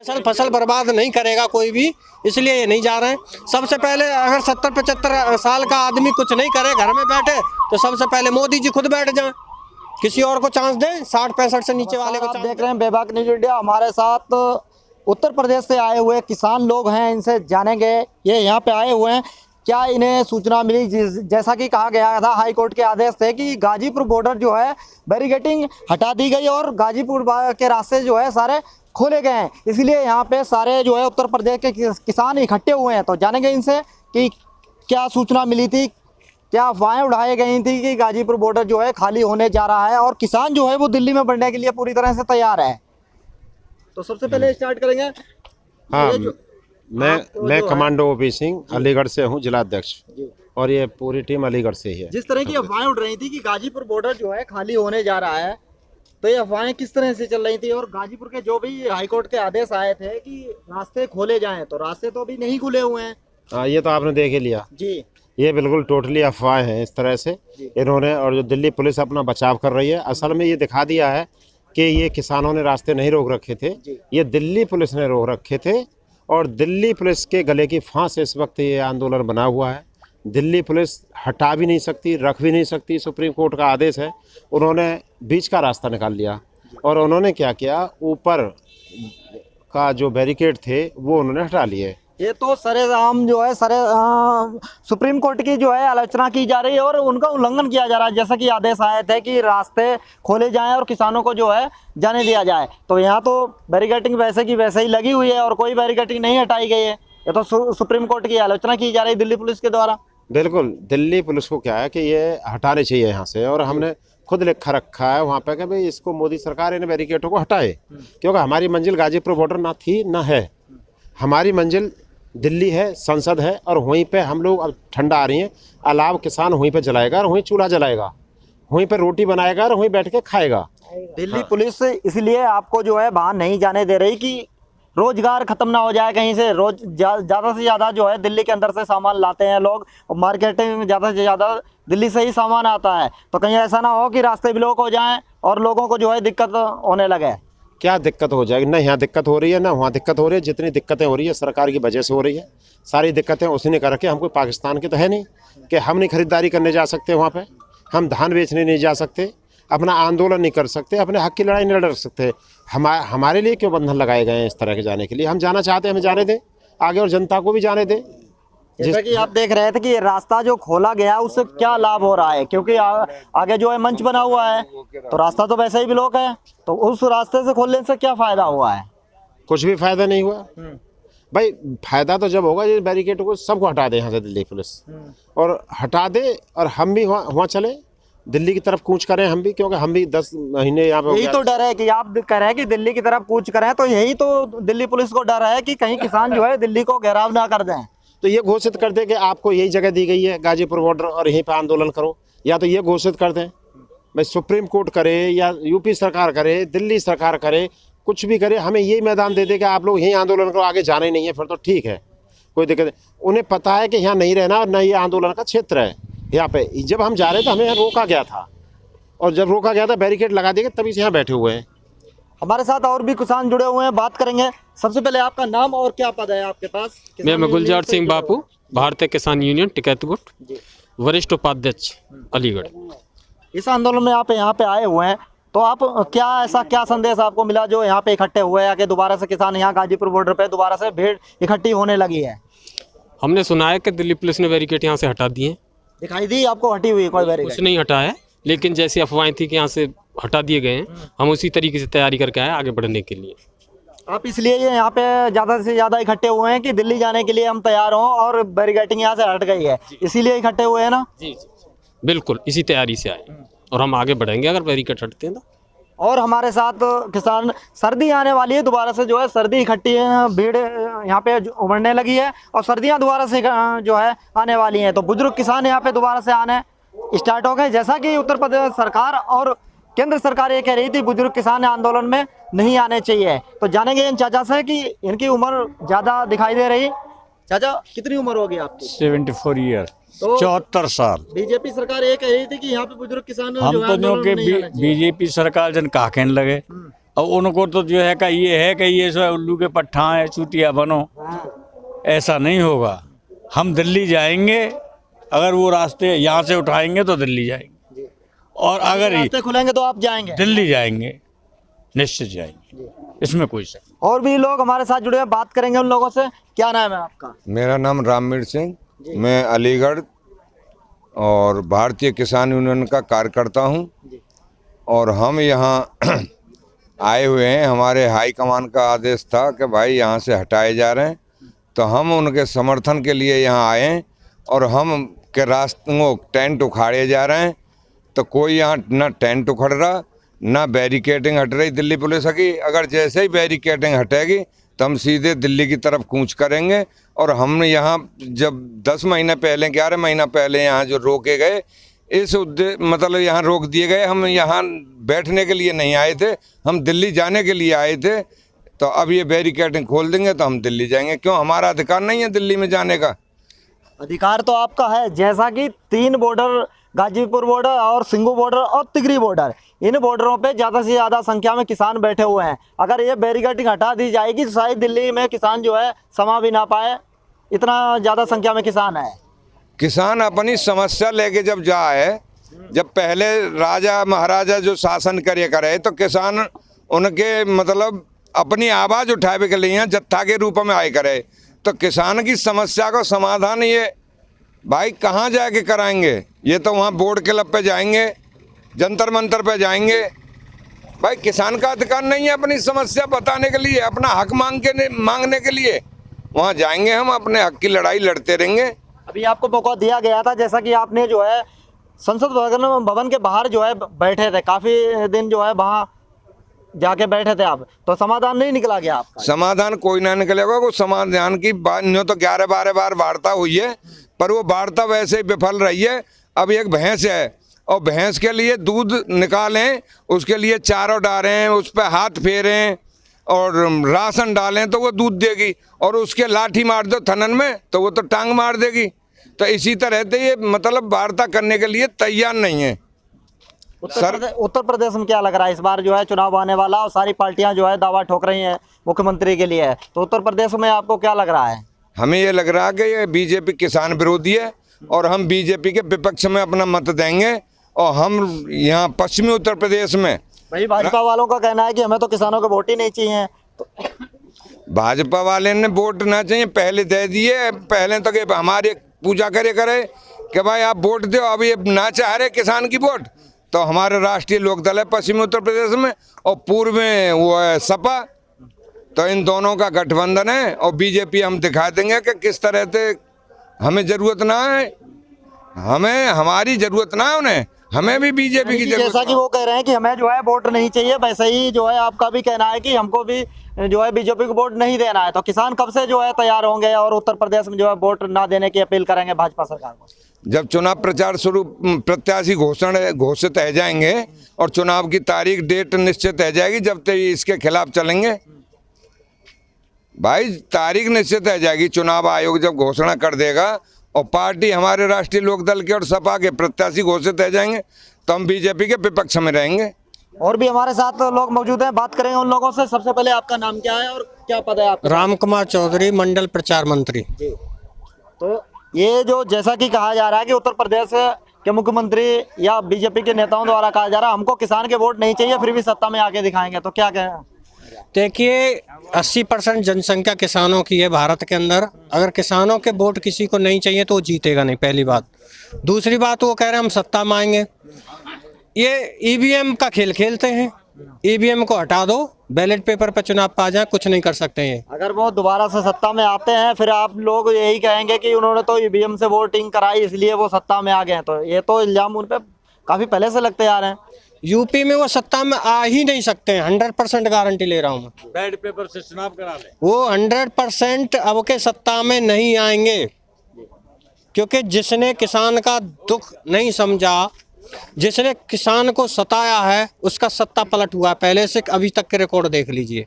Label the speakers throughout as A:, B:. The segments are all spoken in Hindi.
A: फसल बर्बाद नहीं करेगा कोई भी, इसलिए ये नहीं जा रहे हैं। सबसे पहले अगर 70-75 साल का आदमी कुछ नहीं करे, घर में बैठे, तो सबसे पहले मोदी जी खुद बैठ जाएं, किसी और को चांस दें। 60-65 से नीचे वाले को
B: आप
A: चांस
B: देख रहे हैं बेबाक न्यूज इंडिया। हमारे साथ उत्तर प्रदेश से आए हुए किसान लोग हैं, इनसे जानेंगे ये यहाँ पे आए हुए हैं, क्या इन्हें सूचना मिली। जैसा कि कहा गया था, हाई कोर्ट के आदेश थे कि गाजीपुर बॉर्डर जो है बैरिकेडिंग हटा दी गई और गाजीपुर के रास्ते जो है सारे खोले गए हैं, इसलिए यहाँ पे सारे जो है उत्तर प्रदेश के किसान इकट्ठे हुए हैं। तो जानेंगे इनसे कि क्या सूचना मिली थी, क्या अफवाहें उड़ाई गई थी कि गाजीपुर बॉर्डर जो है खाली होने जा रहा है और किसान जो है वो दिल्ली में बढ़ने के लिए पूरी तरह से तैयार है। तो सबसे पहले स्टार्ट करेंगे।
C: हाँ, मैं कमांडो ओपी सिंह अलीगढ़ से हूँ, जिला अध्यक्ष, और ये पूरी टीम अलीगढ़ से ही है।
B: जिस तरह की अफवाहें उड़ रही थी कि गाजीपुर बॉर्डर जो है खाली होने जा रहा है, तो ये अफवाहें किस तरह से चल रही थी? और गाजीपुर के जो भी हाईकोर्ट के आदेश आए थे कि रास्ते खोले जाएं, तो रास्ते तो अभी नहीं खुले हुए हैं।
C: हाँ, ये तो आपने देख ही लिया
B: जी,
C: ये बिल्कुल टोटली अफवाह है इस तरह से इन्होंने। और जो दिल्ली पुलिस अपना बचाव कर रही है, असल में ये दिखा दिया है कि ये किसानों ने रास्ते नहीं रोक रखे थे, ये दिल्ली पुलिस ने रोक रखे थे। और दिल्ली पुलिस के गले की फांस इस वक्त ये आंदोलन बना हुआ है। दिल्ली पुलिस हटा भी नहीं सकती, रख भी नहीं सकती, सुप्रीम कोर्ट का आदेश है। उन्होंने बीच का रास्ता निकाल लिया और उन्होंने क्या किया, ऊपर का जो बैरिकेड थे वो उन्होंने हटा लिए।
B: ये तो सरेआम जो है सुप्रीम कोर्ट की जो है आलोचना की जा रही है और उनका उल्लंघन किया जा रहा है। जैसा कि आदेश आए थे कि रास्ते खोले जाएं और किसानों को जो है जाने दिया जाए, तो यहाँ तो बैरिकेडिंग वैसे की वैसे ही लगी हुई है और कोई बैरिकेडिंग नहीं हटाई गई है। ये तो सुप्रीम कोर्ट की आलोचना की जा रही है दिल्ली पुलिस के द्वारा।
C: बिल्कुल, दिल्ली पुलिस को क्या है कि ये हटाने चाहिए यहाँ से, और हमने खुद लिखा रखा है वहाँ पे कि भाई इसको मोदी सरकार इन बैरिकेडों को हटाए, क्योंकि हमारी मंजिल गाजीपुर बॉर्डर ना थी ना है। हमारी मंजिल दिल्ली है, संसद है, और वहीं पे हम लोग, अब ठंडा आ रही है, अलाव किसान वहीं पे जलाएगा और वहीं चूल्हा जलाएगा, वहीं पे रोटी बनाएगा और वहीं बैठ के खाएगा।
B: दिल्ली पुलिस इसलिए आपको जो है बाहर नहीं जाने दे रही कि रोजगार खत्म ना हो जाए कहीं से। रोज ज़्यादा से ज़्यादा जो है दिल्ली के अंदर से सामान लाते हैं लोग, और मार्केटिंग में ज़्यादा से ज़्यादा दिल्ली से ही सामान आता है, तो कहीं ऐसा ना हो कि रास्ते ब्लॉक हो जाएं और लोगों को जो है दिक्कत होने लगे।
C: क्या दिक्कत हो जाएगी? ना यहाँ दिक्कत हो रही है ना वहाँ दिक्कत हो रही है। जितनी दिक्कतें हो रही है सरकार की वजह से हो रही है। सारी दिक्कतें उसी ने कर रखी है। हम कोई पाकिस्तान के तो है नहीं कि हम नहीं खरीदारी करने जा सकते, वहाँ पे हम धान बेचने नहीं जा सकते, अपना आंदोलन नहीं कर सकते, अपने हक की लड़ाई नहीं लड़ सकते। हमारे लिए क्यों बंधन लगाए गए हैं इस तरह के जाने के लिए? हम जाना चाहते हैं, हमें जाने दें आगे, और जनता को भी जाने दें।
B: जैसा कि आप देख रहे थे कि रास्ता जो खोला गया उससे क्या लाभ हो रहा है, क्योंकि आगे जो है मंच बना हुआ है, तो रास्ता तो वैसे ही ब्लॉक है, तो उस रास्ते से खोलने से क्या फायदा हुआ है?
C: कुछ भी फायदा नहीं हुआ भाई। फायदा तो जब होगा ये बैरिकेड को सबको हटा दे यहाँ से दिल्ली पुलिस, और हटा दे और हम भी वहाँ चले, दिल्ली की तरफ कूच करें हम भी, क्योंकि हम भी 10 महीने यहाँ पे।
B: यही तो डर है कि आप कह रहे हैं कि दिल्ली की तरफ कूच करें, तो यही तो दिल्ली पुलिस को डर है कि कहीं किसान जो है दिल्ली को घेराव ना कर दें।
C: तो ये घोषित कर दे कि आपको यही जगह दी गई है गाजीपुर बॉर्डर और यहीं पर आंदोलन करो, या तो ये घोषित कर दें भाई, सुप्रीम कोर्ट करे या यूपी सरकार करे, दिल्ली सरकार करे, कुछ भी करे, हमें यही मैदान दे दे कि आप लोग यहीं आंदोलन करो, आगे जाना ही नहीं है, फिर तो ठीक है, कोई दिक्कत नहीं। उन्हें पता है कि यहाँ नहीं रहना और न ये आंदोलन का क्षेत्र है। यहाँ पे जब हम जा रहे थे हमें यहाँ रोका गया था, और जब रोका गया था बैरिकेड लगा दिए, तभी से यहाँ बैठे हुए हैं।
B: हमारे साथ और भी किसान जुड़े हुए हैं, बात करेंगे। सबसे पहले आपका नाम और क्या पद है आपके पास?
D: मैं गुलजार सिंह बापू, भारतीय किसान यूनियन टिकैतगुट, वरिष्ठ उपाध्यक्ष अलीगढ़।
B: इस आंदोलन में आप यहाँ पे आए हुए हैं, तो आप क्या संदेश आपको मिला जो यहाँ पे इकट्ठे हुए हैं कि दोबारा से किसान यहाँ गाजीपुर बॉर्डर पे दोबारा से भीड़ इकट्ठी होने लगी है?
D: हमने सुना है कि दिल्ली पुलिस ने बैरिकेड यहाँ से हटा दिए।
B: दिखाई दी आपको हटी हुई कोई बैरिकेड?
D: कुछ नहीं हटा है, लेकिन जैसी अफवाहें थी कि यहाँ से हटा दिए गए हैं, हम उसी तरीके से तैयारी करके आए आगे बढ़ने के लिए।
B: आप इसलिए यहाँ पे ज़्यादा से ज़्यादा इकट्ठे हुए हैं कि दिल्ली जाने के लिए हम तैयार हों और बैरिकेडिंग यहाँ से हट गई है, इसीलिए इकट्ठे हुए हैं ना? जी
D: बिल्कुल, इसी तैयारी से आए और हम आगे बढ़ेंगे अगर बैरिकेड हटते हैं तो।
B: और हमारे साथ किसान, सर्दी आने वाली है, दोबारा से जो है सर्दी इकट्ठी भीड़ यहाँ पे उमड़ने लगी है और सर्दियाँ दोबारा से जो है आने वाली हैं, तो बुजुर्ग किसान यहाँ पे दोबारा से आने स्टार्ट हो गए। जैसा कि उत्तर प्रदेश सरकार और केंद्र सरकार ये कह रही थी बुजुर्ग किसान आंदोलन में नहीं आने चाहिए, तो जानेंगे इन चाचा से कि इनकी उम्र ज़्यादा दिखाई दे रही। चाचा कितनी उम्र होगी आपकी?
E: 74 ईयर,
B: तो
E: 74 साल।
B: बीजेपी सरकार ये कह रही थी कि यहाँ पे बुजुर्ग किसान
E: हम तो जो कि बीजेपी सरकार जन कहा कहने लगे, और उनको तो जो है कि ये सो उल्लू के पट्ठा है, चूतिया बनो, ऐसा नहीं होगा। हम दिल्ली जाएंगे, अगर वो रास्ते यहाँ से उठाएंगे तो दिल्ली जाएंगे, और अगर
B: रास्ते खुलेंगे तो आप जाएंगे,
E: दिल्ली जाएंगे, निश्चित जाएंगे, इसमें कोई शक नहीं।
B: और भी लोग हमारे साथ जुड़े हैं, बात करेंगे उन लोगों से। क्या नाम है आपका?
F: मेरा नाम रामवीर सिंह, मैं अलीगढ़ और भारतीय किसान यूनियन का कार्यकर्ता हूं, और हम यहाँ आए हुए हैं। हमारे हाई कमान का आदेश था कि भाई यहाँ से हटाए जा रहे हैं, तो हम उनके समर्थन के लिए यहाँ आए हैं। और हम के रास्तों टेंट उखाड़े जा रहे हैं, तो कोई यहाँ ना टेंट उखड़ रहा, ना बैरिकेडिंग हट रही दिल्ली पुलिस की। अगर जैसे ही बैरिकेडिंग हटेगी तो हम सीधे दिल्ली की तरफ कूच करेंगे। और हमने यहाँ जब 10 महीने पहले 11 महीना पहले यहाँ जो रोके गए, इस मतलब यहाँ रोक दिए गए, हम यहाँ बैठने के लिए नहीं आए थे, हम दिल्ली जाने के लिए आए थे। तो अब ये बैरिकेडिंग खोल देंगे तो हम दिल्ली जाएंगे। क्यों? हमारा अधिकार नहीं है दिल्ली में जाने का?
B: अधिकार तो आपका है, जैसा कि 3 बॉर्डर, गाजीपुर बॉर्डर और सिंगू बॉर्डर और तिगरी बॉर्डर, इन बॉर्डरों पे ज़्यादा से ज़्यादा संख्या में किसान बैठे हुए हैं। अगर ये बैरिकेडिंग हटा दी जाएगी तो शायद दिल्ली में किसान जो है समा भी ना पाए, इतना ज़्यादा संख्या में किसान है।
F: किसान अपनी समस्या लेके जब जाए, जब पहले राजा महाराजा जो शासन करे तो किसान उनके मतलब अपनी आवाज़ उठावे के लिए जत्था के रूप में आए करे। तो किसान की समस्या को समाधान ये भाई कहाँ जाके कराएंगे? ये तो वहाँ बोर्ड क्लब पे जाएंगे, जंतर मंतर पे जाएंगे। भाई किसान का अधिकार नहीं है अपनी समस्या बताने के लिए, अपना हक मांगने के लिए? वहाँ जाएंगे, हम अपने हक की लड़ाई लड़ते रहेंगे।
B: अभी आपको मौका दिया गया था, जैसा कि आपने जो है संसद भवन के बाहर जो है बैठे थे, काफ़ी दिन जो है वहाँ जाके बैठे थे आप, तो समाधान नहीं निकला गया आपका?
F: समाधान कोई ना निकलेगा। वो समाधान की बात नहीं, तो 11-12 बार वार्ता हुई है, पर वो वार्ता वैसे ही विफल रही है। अब एक भैंस है, और भैंस के लिए दूध निकालें, उसके लिए चारों डालें, उस पर हाथ फेरें और राशन डालें तो वो दूध देगी, और उसके लाठी मार दो थनन में तो वो तो टांग मार देगी। तो इसी तरह से ये मतलब वार्ता करने के लिए तैयार नहीं है।
B: उत्तर प्रदेश में क्या लग रहा है इस बार जो है चुनाव आने वाला, और सारी पार्टियां जो है दावा ठोक रही हैं मुख्यमंत्री के लिए, तो उत्तर प्रदेश में आपको क्या लग रहा है?
F: हमें ये लग रहा है कि ये बीजेपी किसान विरोधी है, और हम बीजेपी के विपक्ष में अपना मत देंगे। और हम यहाँ पश्चिमी उत्तर प्रदेश में
B: भाई भाजपा वालों का कहना है कि हमें तो किसानों के वोट ही नहीं चाहिए। तो
F: भाजपा वाले ने वोट ना चाहिए, पहले दे दिए। पहले तो कि हमारे पूजा करे कि भाई आप वोट दो, अब ये ना चाह रहे किसान की वोट। तो हमारे राष्ट्रीय लोकदल है पश्चिमी उत्तर प्रदेश में, और पूर्व में वो है सपा। तो इन दोनों का गठबंधन है, और बीजेपी हम दिखा देंगे कि किस तरह से हमें जरूरत ना है, हमारी जरूरत ना है उन्हें, हमें भी बीजेपी की जरूरत।
B: जैसा कि वो कह रहे हैं कि हमें जो है वोट नहीं चाहिए, वैसे ही जो है आपका भी कहना है कि हमको भी जो है बीजेपी को वोट नहीं देना है। तो किसान कब से जो है तैयार होंगे और उत्तर प्रदेश में जो है वोट ना देने की अपील करेंगे भाजपा सरकार को?
F: जब चुनाव प्रचार शुरू, प्रत्याशी घोषित हो जाएंगे और चुनाव की तारीख डेट निश्चित हो जाएगी, जब तक इसके खिलाफ चलेंगे। भाई तारीख निश्चित हो जाएगी, चुनाव आयोग जब घोषणा कर देगा और पार्टी हमारे राष्ट्रीय लोकदल के और सपा के प्रत्याशी घोषित हो जाएंगे, तो हम बीजेपी के विपक्ष में रहेंगे।
B: और भी हमारे साथ लोग मौजूद हैं, बात करेंगे उन लोगों से। सबसे पहले आपका नाम क्या है और क्या पद है आपका?
A: राम कुमार चौधरी, मंडल प्रचार मंत्री।
B: तो ये जो जैसा कि कहा जा रहा है कि उत्तर प्रदेश के मुख्यमंत्री या बीजेपी के नेताओं द्वारा कहा जा रहा है हमको किसान के वोट नहीं चाहिए, फिर भी सत्ता में आके दिखाएंगे, तो क्या कहें?
A: देखिए 80% जनसंख्या किसानों की है भारत के अंदर। अगर किसानों के वोट किसी को नहीं चाहिए तो वो जीतेगा नहीं, पहली बात। दूसरी बात, वो कह रहे हैं हम सत्ता में आएंगे। ये ईवीएम का खेल खेलते हैं, ईवीएम को हटा दो, बैलेट पेपर पर चुनाव पा जाए, कुछ नहीं कर सकते हैं।
B: अगर वो दोबारा से सत्ता में आते हैं फिर आप लोग यही कहेंगे कि उन्होंने तो ईवीएम से वोटिंग कराई इसलिए वो सत्ता में आ गए हैं, तो ये तो इल्जाम उन पर काफ़ी पहले से लगते आ रहे हैं।
A: यूपी में वो सत्ता में आ ही नहीं सकते हैं, 100% गारंटी ले रहा हूँ मैं।
E: बैलेट पेपर से चुनाव करा ले,
A: वो 100% अब के सत्ता में नहीं आएंगे, क्योंकि जिसने किसान का दुख नहीं समझा, जिसने किसान को सताया है, उसका सत्ता पलट हुआ पहले से अभी तक के रिकॉर्ड देख लीजिए।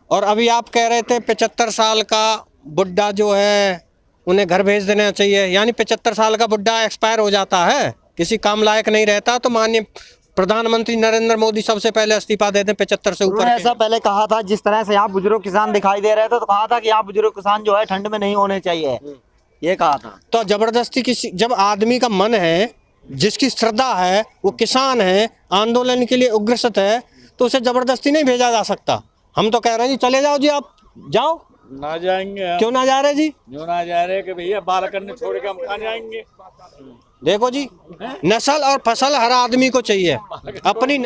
A: और अभी आप कह रहे थे 75 साल का बुढ़ा जो है उन्हें घर भेज देना चाहिए, यानी 75 साल का बुढ़ा एक्सपायर हो जाता है, किसी काम लायक नहीं रहता, तो माननीय प्रधानमंत्री नरेंद्र मोदी सबसे पहले इस्तीफा देते 75 से ऊपर
B: उन्होंने
A: के।
B: ऐसा पहले कहा था, जिस तरह से यहाँ बुजुर्ग किसान दिखाई दे रहे थे तो कहा था कि यहाँ बुजुर्ग किसान जो है ठंड में नहीं होने चाहिए, ये कहा था।
A: तो जबरदस्ती किसी, जब आदमी का मन है, जिसकी श्रद्धा है, वो किसान है, आंदोलन के लिए उग्रसित है, तो उसे जबरदस्ती नहीं भेजा जा सकता। हम तो कह रहे हैं जी चले जाओ जी, आप जाओ।
E: ना जाएंगे हम।
A: क्यों ना जा रहे जी?
E: जो ना जा रहे कि भैया बालकन ने छोड़ के हम कहाँ जाएंगे।
A: देखो जी, नस्ल और फसल हर आदमी को चाहिए अपनी।